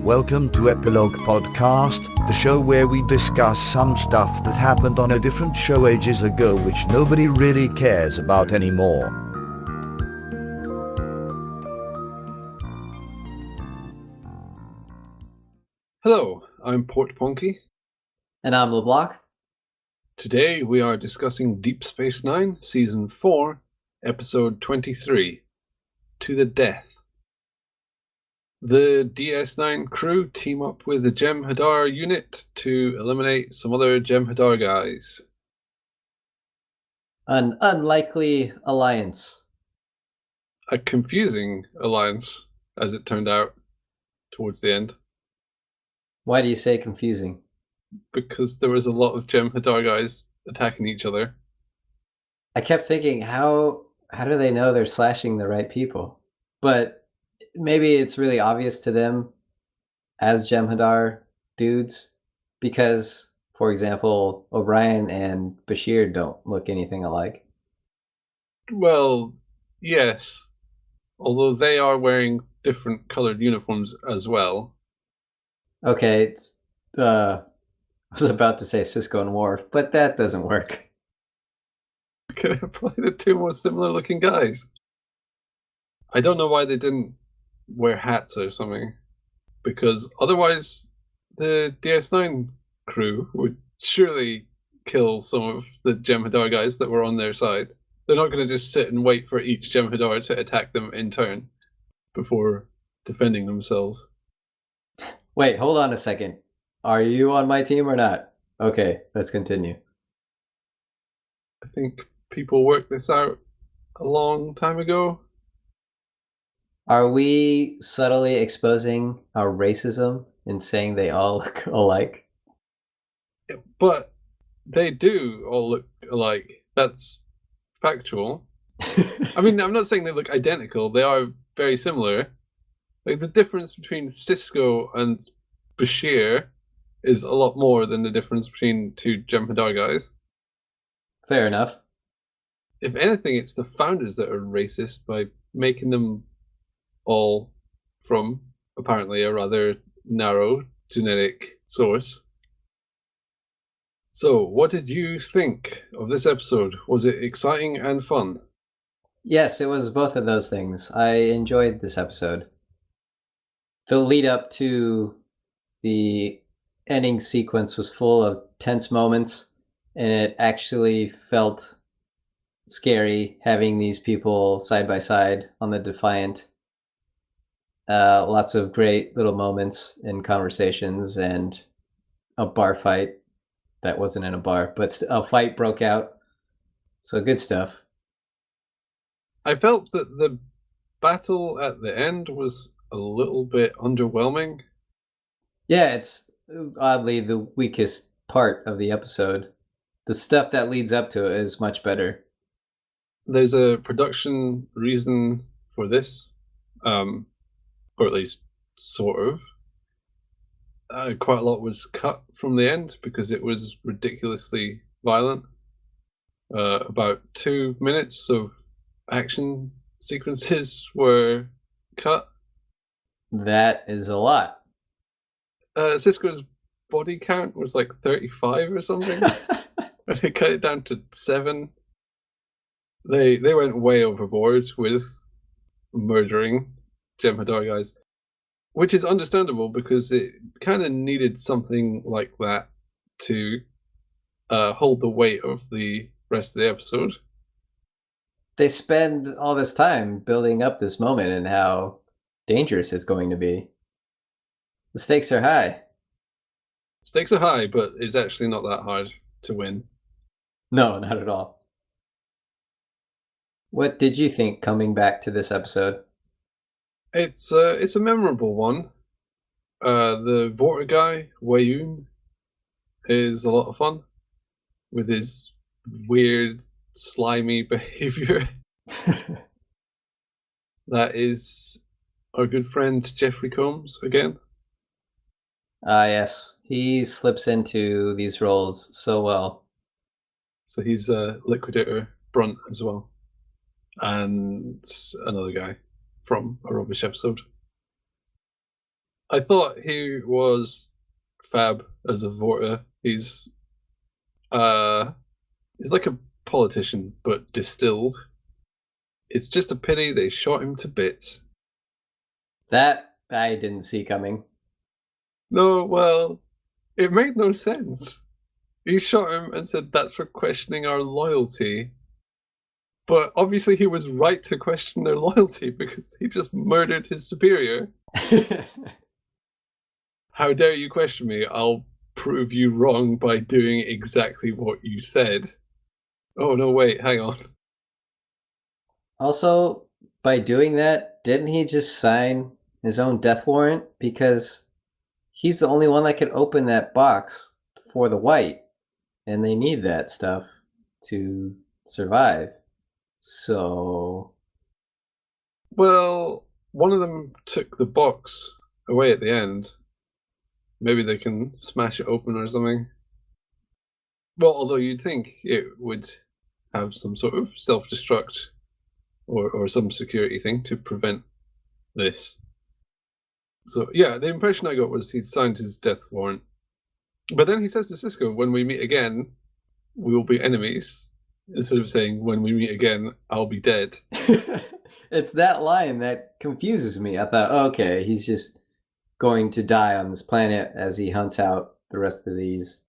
Welcome to Epilogue Podcast, the show where we discuss some stuff that happened on a different show ages ago which nobody really cares about anymore. Hello, I'm Portponky. And I'm LeBloc. Today we are discussing Deep Space Nine, Season 4, Episode 23, To the Death. The DS9 crew team up with the Jem'Hadar unit to eliminate some other Jem'Hadar guys. An unlikely alliance. A confusing alliance, as it turned out, towards the end. Why do you say confusing? Because there was a lot of Jem'Hadar guys attacking each other. I kept thinking, how do they know they're slashing the right people? But maybe it's really obvious to them as Jem'Hadar dudes because, for example, O'Brien and Bashir don't look anything alike. Well, yes. Although they are wearing different coloured uniforms as well. Okay, it's I was about to say Cisco and Worf, but that doesn't work. Okay, probably the two most similar looking guys. I don't know why they didn't wear hats or something, because otherwise the DS9 crew would surely kill some of the Jem'Hadar guys that were on their side. They're not going to just sit and wait for each Jem'Hadar to attack them in turn before defending themselves. Wait, hold on a second. Are you on my team or not? Okay, let's continue. I think people worked this out a long time ago. Are we subtly exposing our racism in saying they all look alike? Yeah, but they do all look alike. That's factual. I mean, I'm not saying they look identical. They are very similar. Like, the difference between Cisco and Bashir is a lot more than the difference between two Jem'Hadar guys. Fair enough. If anything, it's the founders that are racist by making them all from apparently a rather narrow genetic source. So, what did you think of this episode? Was it exciting and fun? Yes, it was both of those things. I enjoyed this episode. The lead up to the ending sequence was full of tense moments, and it actually felt scary having these people side by side on the Defiant. Lots of great little moments and conversations, and a bar fight that wasn't in a bar, but a fight broke out. So good stuff. I felt that the battle at the end was a little bit underwhelming. Yeah, it's oddly the weakest part of the episode. The stuff that leads up to it is much better. There's a production reason for this, or at least sort of. Quite a lot was cut from the end because it was ridiculously violent. About 2 minutes of action sequences were cut. That is a lot. Cisco's body count was like 35 or something. And they cut it down to 7. They went way overboard with murdering Jem'Hadar guys, which is understandable because it kind of needed something like that to hold the weight of the rest of the episode. They spend all this time building up this moment and how dangerous it's going to be. The stakes are high. Stakes are high, but it's actually not that hard to win. No, not at all. What did you think coming back to this episode? It's a memorable one. The Vorta guy, Wayoon, is a lot of fun with his weird, slimy behavior. That is our good friend Jeffrey Combs again. Yes. He slips into these roles so well. So he's Liquidator Brunt as well. And another guy from a rubbish episode. I thought he was fab as a Vorta. He's like a politician, but distilled. It's just a pity they shot him to bits. That I didn't see coming. No, well, it made no sense. He shot him and said that's for questioning our loyalty. But obviously he was right to question their loyalty because he just murdered his superior. How dare you question me? I'll prove you wrong by doing exactly what you said. Oh, no, wait, hang on. Also, by doing that, didn't he just sign his own death warrant? Because he's the only one that could open that box for the white, and they need that stuff to survive. So... Well, one of them took the box away at the end. Maybe they can smash it open or something. Well, although you'd think it would have some sort of self-destruct or some security thing to prevent this. So, yeah, the impression I got was he'd signed his death warrant. But then he says to Cisco, when we meet again, we will be enemies. Instead of saying, when we meet again, I'll be dead. It's that line that confuses me. I thought, okay, he's just going to die on this planet as he hunts out the rest of these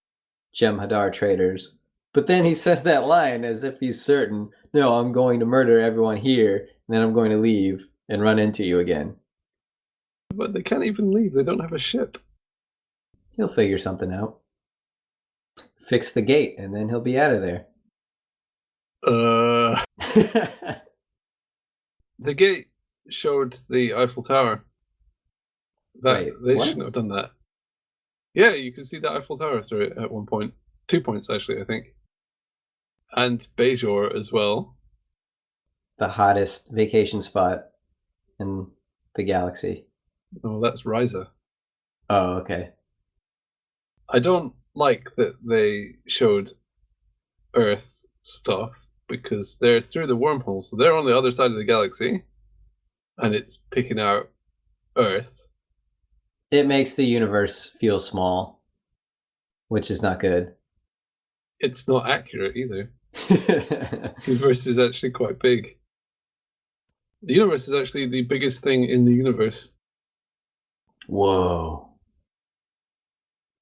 Jem'Hadar traitors. But then he says that line as if he's certain, no, I'm going to murder everyone here, and then I'm going to leave and run into you again. But they can't even leave. They don't have a ship. He'll figure something out. Fix the gate, and then he'll be out of there. The gate showed the Eiffel Tower. Wait, they what? shouldn't have done that. Yeah, you can see the Eiffel Tower through it at one point. 2 points, actually, I think. And Bajor as well. The hottest vacation spot in the galaxy. Oh, that's Ryza. Oh, okay. I don't like that they showed Earth stuff because they're through the wormhole, so they're on the other side of the galaxy, and it's picking out Earth. It makes the universe feel small, which is not good. It's not accurate either. The universe is actually quite big. The universe is actually the biggest thing in the universe. Whoa.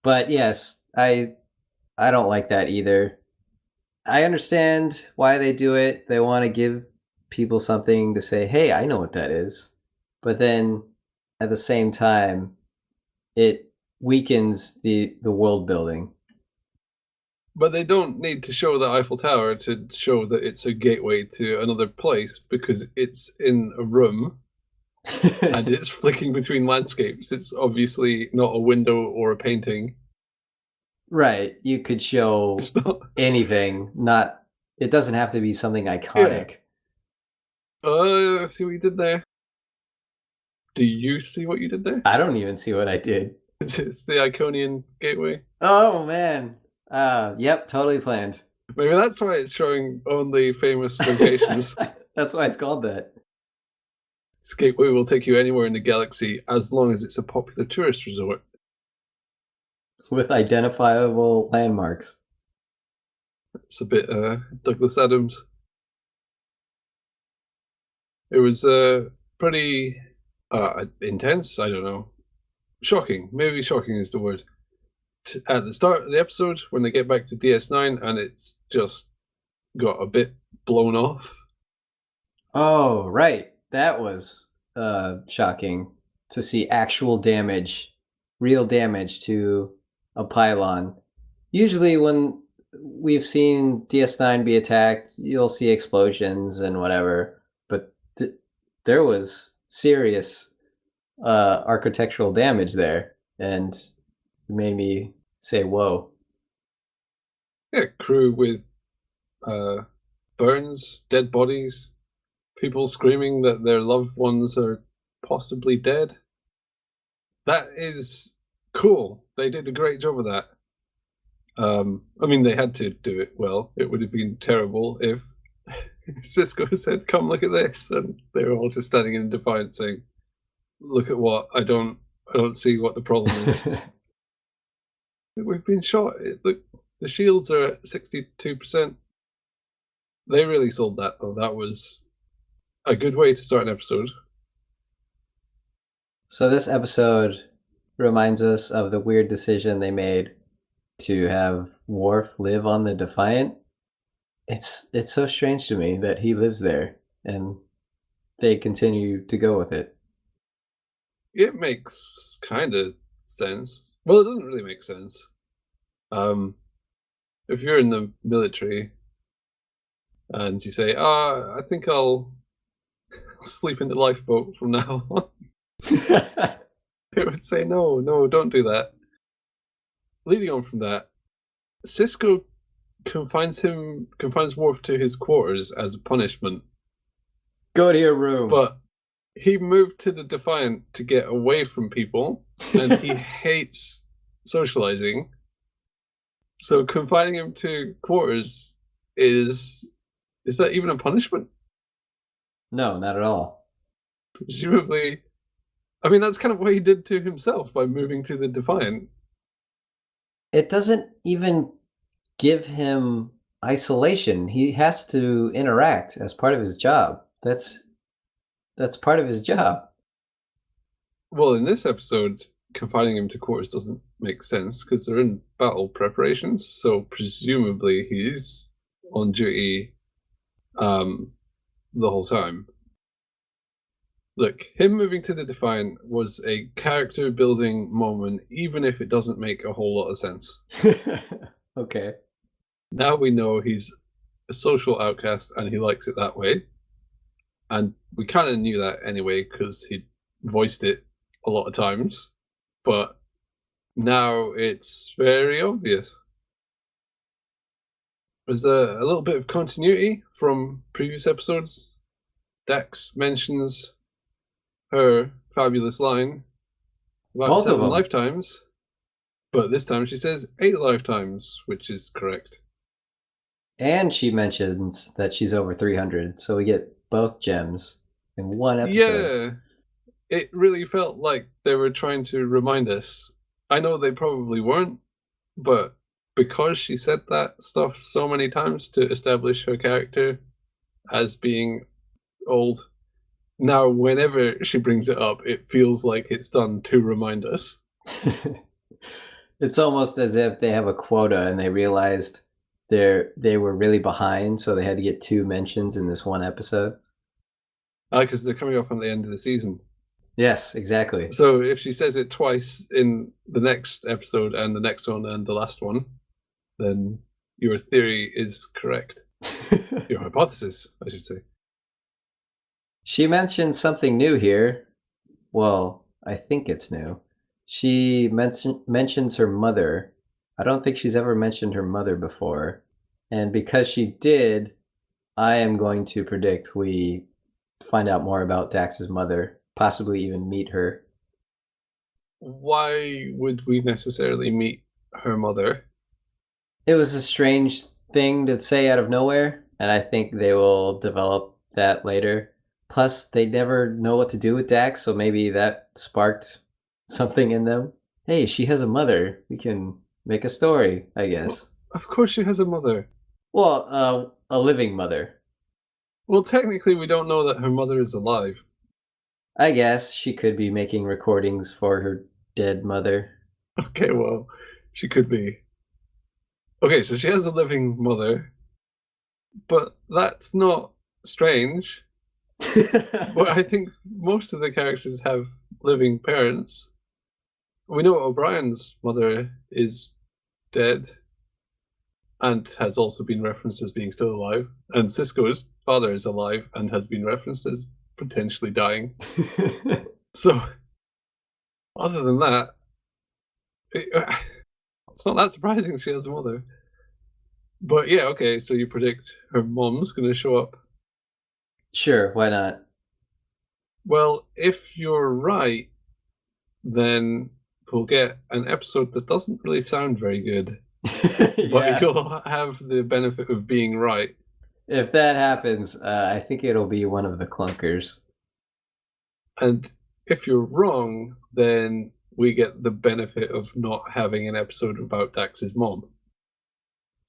But yes, I don't like that either. I understand why they do it. They want to give people something to say, hey, I know what that is. But then at the same time, it weakens the world building. But they don't need to show the Eiffel Tower to show that it's a gateway to another place because it's in a room and it's flicking between landscapes. It's obviously not a window or a painting. Right. You could show anything. It doesn't have to be something iconic. Yeah. See what you did there? Do you see what you did there? I don't even see what I did. It's the Iconian gateway. Oh, man. Yep, totally planned. Maybe that's why it's showing only famous locations. That's why it's called that. This gateway will take you anywhere in the galaxy as long as it's a popular tourist resort. With identifiable landmarks. It's a bit Douglas Adams. It was pretty intense, I don't know. Shocking. Maybe shocking is the word. At the start of the episode, when they get back to DS9, and it's just got a bit blown off. Oh, right. That was shocking to see actual damage, real damage to a pylon. Usually when we've seen DS9 be attacked, you'll see explosions and whatever, but there was serious architectural damage there, and it made me say, whoa. Yeah, crew with burns, dead bodies, people screaming that their loved ones are possibly dead. That is cool. They did a great job of that. I mean, they had to do it well. It would have been terrible if Cisco said, come look at this, and they were all just standing in defiance saying, look at what? I don't I don't see what the problem is. We've been shot. Look, the shields are at 62%. They really sold that, though. That was a good way to start an episode. So this episode reminds us of the weird decision they made to have Worf live on the Defiant. It's so strange to me that he lives there and they continue to go with it. It makes kind of sense. Well, it doesn't really make sense. If you're in the military and you say, I think I'll sleep in the lifeboat from now on, it would say, no, don't do that. Leading on from that, Sisko confines Worf to his quarters as a punishment. Go to your room. But he moved to the Defiant to get away from people, and he hates socializing. So confining him to quarters is that even a punishment? No, not at all. Presumably, I mean, that's kind of what he did to himself by moving to the Defiant. It doesn't even give him isolation. He has to interact as part of his job. That's part of his job. Well, in this episode, confining him to quarters doesn't make sense because they're in battle preparations. So presumably he's on duty the whole time. Look, him moving to the Defiant was a character building moment, even if it doesn't make a whole lot of sense. Okay. Now we know he's a social outcast and he likes it that way. And we kind of knew that anyway because he voiced it a lot of times. But now it's very obvious. There's a little bit of continuity from previous episodes. Dax mentions her fabulous line about Both of 7 them. lifetimes. But this time she says 8 lifetimes, which is correct. And she mentions that she's over 300, so we get both gems in one episode. Yeah, it really felt like they were trying to remind us. I know they probably weren't, but because she said that stuff so many times to establish her character as being old, now whenever she brings it up, it feels like it's done to remind us. It's almost as if they have a quota and they realized they were really behind, so they had to get 2 mentions in this one episode. Because they're coming up on the end of the season. Yes, exactly. So if she says it twice in the next episode and the next one and the last one, then your theory is correct. Your hypothesis, I should say. She mentioned something new here. Well, I think it's new. She mentions her mother. I don't think she's ever mentioned her mother before. And because she did, I am going to predict we find out more about Dax's mother, possibly even meet her. Why would we necessarily meet her mother? It was a strange thing to say out of nowhere, and I think they will develop that later. Plus, they never know what to do with Dax, so maybe that sparked something in them. Hey, she has a mother. We can make a story, I guess. Of course she has a mother. Well, a living mother. Well, technically we don't know that her mother is alive. I guess she could be making recordings for her dead mother. Okay, well, she could be. Okay, so she has a living mother, but that's not strange. But I think most of the characters have living parents. We know O'Brien's mother is dead and has also been referenced as being still alive. And Sisko's father is alive and has been referenced as potentially dying. So, other than that, it's not that surprising she has a mother. But yeah, okay, so you predict her mom's going to show up. Sure, why not? Well, if you're right, then we'll get an episode that doesn't really sound very good. But you'll have the benefit of being right. If that happens, I think it'll be one of the clunkers. And if you're wrong, then we get the benefit of not having an episode about Dax's mom.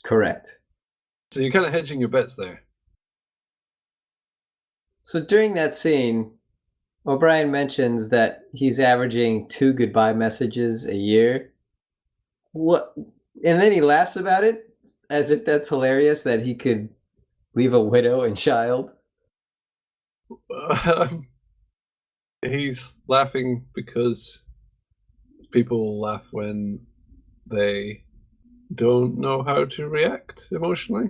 Correct. So you're kind of hedging your bets there. So during that scene, O'Brien mentions that he's averaging 2 goodbye messages a year. What? And then he laughs about it as if that's hilarious that he could leave a widow and child. He's laughing because people laugh when they don't know how to react emotionally.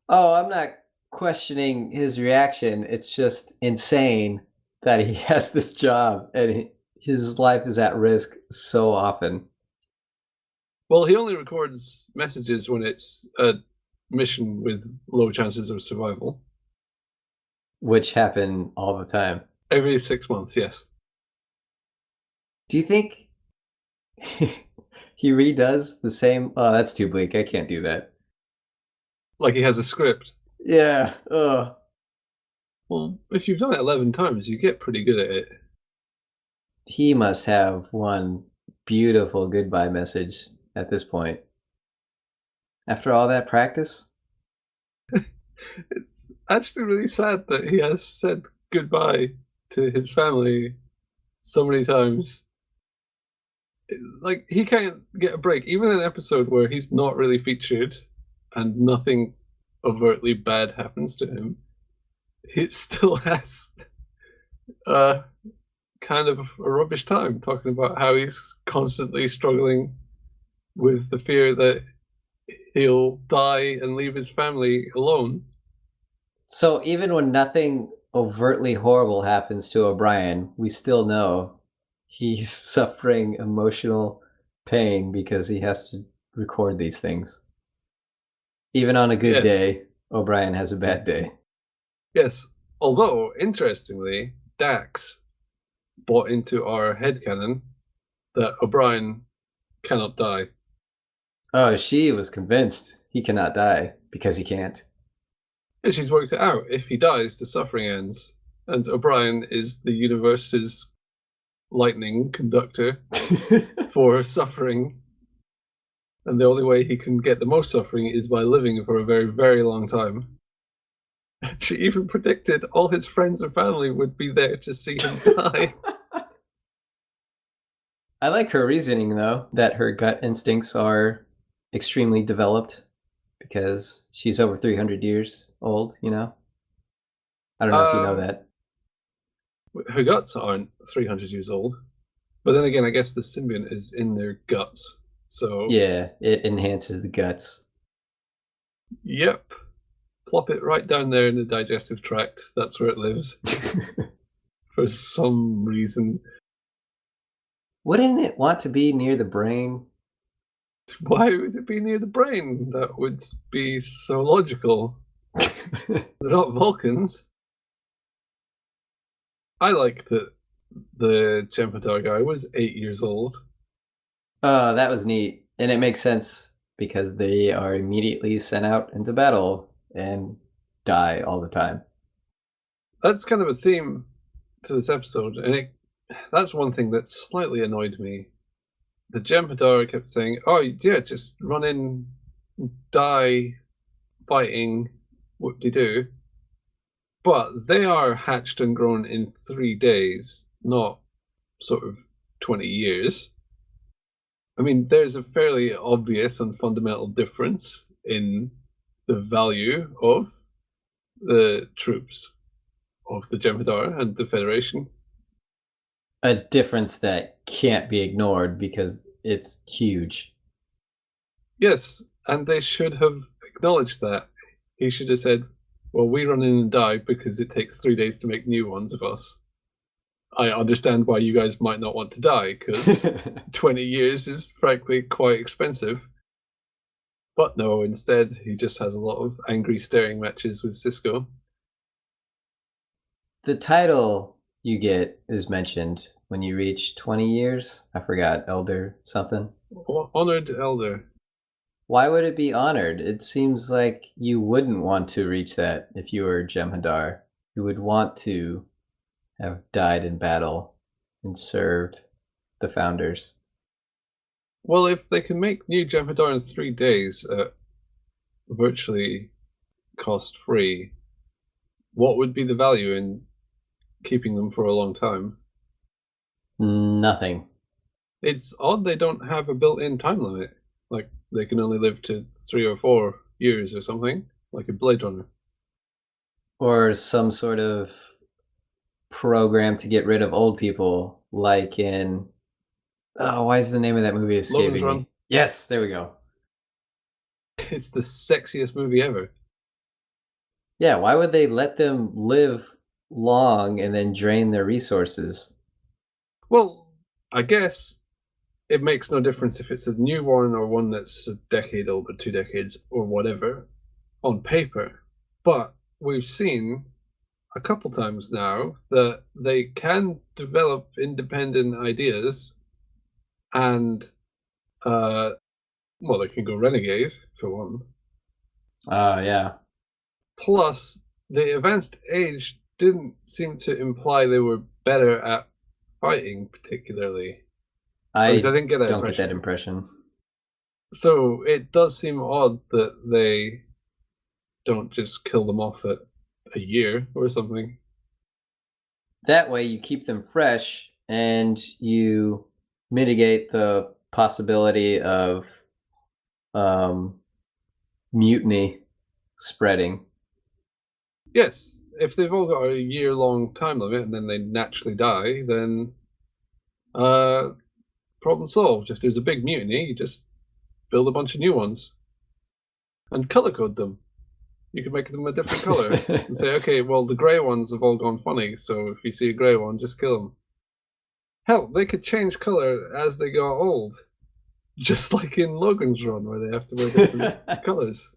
Oh, I'm not questioning his reaction. It's just insane that he has this job and his life is at risk so often. Well, he only records messages when it's a mission with low chances of survival. Which happen all the time. Every 6 months, yes. Do you think he redoes the same? Oh, that's too bleak. I can't do that. Like he has a script. Yeah. Ugh. Well, if you've done it 11 times, you get pretty good at it. He must have one beautiful goodbye message at this point. After all that practice? It's actually really sad that he has said goodbye to his family so many times. Like, he can't get a break. Even in an episode where he's not really featured and nothing overtly bad happens to him, he still has kind of a rubbish time talking about how he's constantly struggling with the fear that he'll die and leave his family alone. So even when nothing overtly horrible happens to O'Brien, we still know he's suffering emotional pain because he has to record these things. Even on a good day, O'Brien has a bad day. Yes, although, interestingly, Dax bought into our headcanon that O'Brien cannot die. Oh, she was convinced he cannot die because he can't. And she's worked it out. If he dies, the suffering ends. And O'Brien is the universe's lightning conductor for suffering. And the only way he can get the most suffering is by living for a very, very long time. She even predicted all his friends and family would be there to see him die. I like her reasoning, though, that her gut instincts are extremely developed because she's over 300 years old, you know? I don't know if you know that. Her guts aren't 300 years old. But then again, I guess the symbiont is in their guts. So yeah, it enhances the guts. Yep. Plop it right down there in the digestive tract. That's where it lives. For some reason. Wouldn't it want to be near the brain? Why would it be near the brain? That would be so logical. They're not Vulcans. I like that the Jem'Hadar guy was 8 years old. Oh, that was neat. And it makes sense because they are immediately sent out into battle and die all the time. That's kind of a theme to this episode, and that's one thing that slightly annoyed me. The Jem'Hadar kept saying, oh yeah, just run in, die, fighting, whoop-de-doo. But they are hatched and grown in 3 days, not sort of 20 years. I mean, there's a fairly obvious and fundamental difference in the value of the troops of the Jem'Hadar and the Federation. A difference that can't be ignored because it's huge. Yes, and they should have acknowledged that. He should have said, well, we run in and die because it takes 3 days to make new ones of us. I understand why you guys might not want to die, because 20 years is frankly quite expensive. But no, instead, he just has a lot of angry staring matches with Sisko. The title you get is mentioned when you reach 20 years. I forgot, Elder something. Honored Elder. Why would it be honored? It seems like you wouldn't want to reach that if you were Jem'Hadar. You would want to have died in battle and served. the founders. Well, if they can make new Jem'Hadar in 3 days virtually cost-free, what would be the value in keeping them for a long time? Nothing. It's odd they don't have a built-in time limit. Like, they can only live to 3 or 4 years or something, like a Blade Runner. Or some sort of program to get rid of old people, like in... Oh, why is the name of that movie escaping Logan's me? Run. Yes, there we go. It's the sexiest movie ever. Yeah, why would they let them live long and then drain their resources? Well, I guess it makes no difference if it's a new one or one that's a decade old or 2 decades or whatever on paper. But we've seen a couple times now that they can develop independent ideas and, well, they can go renegade, for one. Yeah. Plus, the advanced age didn't seem to imply they were better at fighting, particularly. I didn't get that don't get impression. that impression. So it does seem odd that they don't just kill them off at a year or something. That way you keep them fresh and you mitigate the possibility of mutiny spreading. Yes, if they've all got a year-long time limit and then they naturally die, then problem solved. If there's a big mutiny, you just build a bunch of new ones and color code them. You can make them a different color and say, okay, well, the grey ones have all gone funny, so if you see a grey one, just kill them. Hell, they could change color as they got old, just like in Logan's Run, where they have to wear different colors.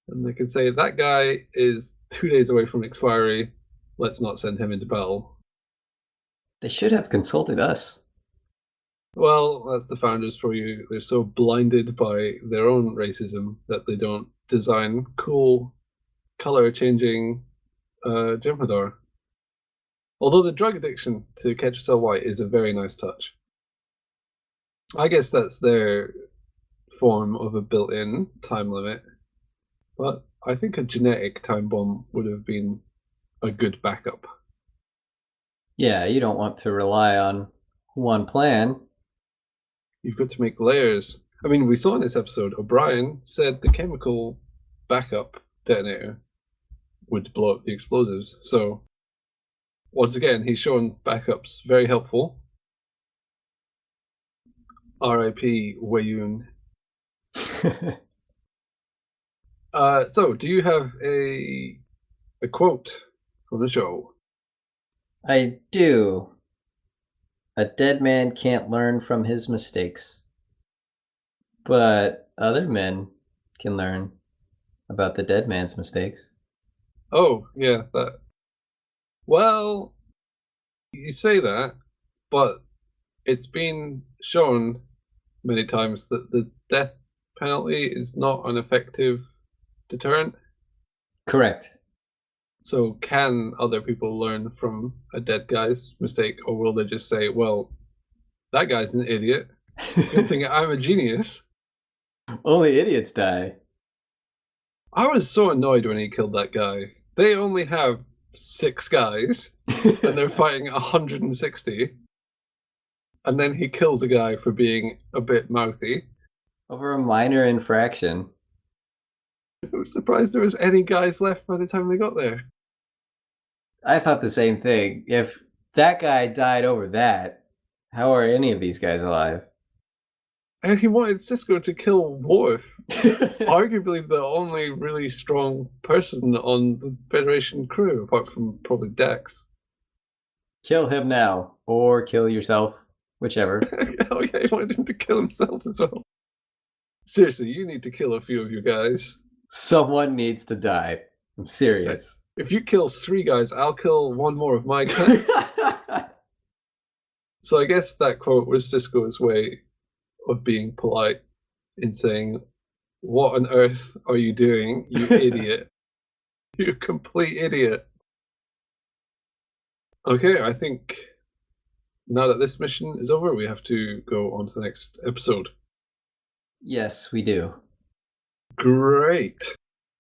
And they can say, that guy is 2 days away from expiry, let's not send him into battle. They should have consulted us. Well, that's the founders for you. They're so blinded by their own racism that they don't design cool, color-changing Jem'Hadar. Although the drug addiction to Ketracel White is a very nice touch. I guess that's their form of a built-in time limit. But I think a genetic time bomb would have been a good backup. Yeah, you don't want to rely on one plan. You've got to make layers. I mean, we saw in this episode, O'Brien said the chemical backup detonator would blow up the explosives. So, once again, he's shown backups very helpful. R.I.P. Wei-Yun. So, do you have a quote from the show? I do. A dead man can't learn from his mistakes. But other men can learn about the dead man's mistakes. Oh, yeah, that. Well, you say that, but it's been shown many times that the death penalty is not an effective deterrent. Correct. So can other people learn from a dead guy's mistake, or will they just say, well, that guy's an idiot. Good thing I'm a genius. Only idiots die. I was so annoyed when he killed that guy. They only have 6 guys, and they're fighting 160. And then he kills a guy for being a bit mouthy. Over a minor infraction. I was surprised there was any guys left by the time they got there. I thought the same thing. If that guy died over that, how are any of these guys alive? And he wanted Cisco to kill Worf, arguably the only really strong person on the Federation crew, apart from probably Dex. Kill him now, or kill yourself, whichever. Oh yeah, he wanted him to kill himself as well. Seriously, you need to kill a few of you guys. Someone needs to die. I'm serious. If you kill 3 guys, I'll kill 1 more of my kind. So I guess that quote was Cisco's way of being polite in saying, what on earth are you doing, you idiot? You a complete idiot. Okay, I think now that this mission is over, we have to go on to the next episode. Yes, we do. Great.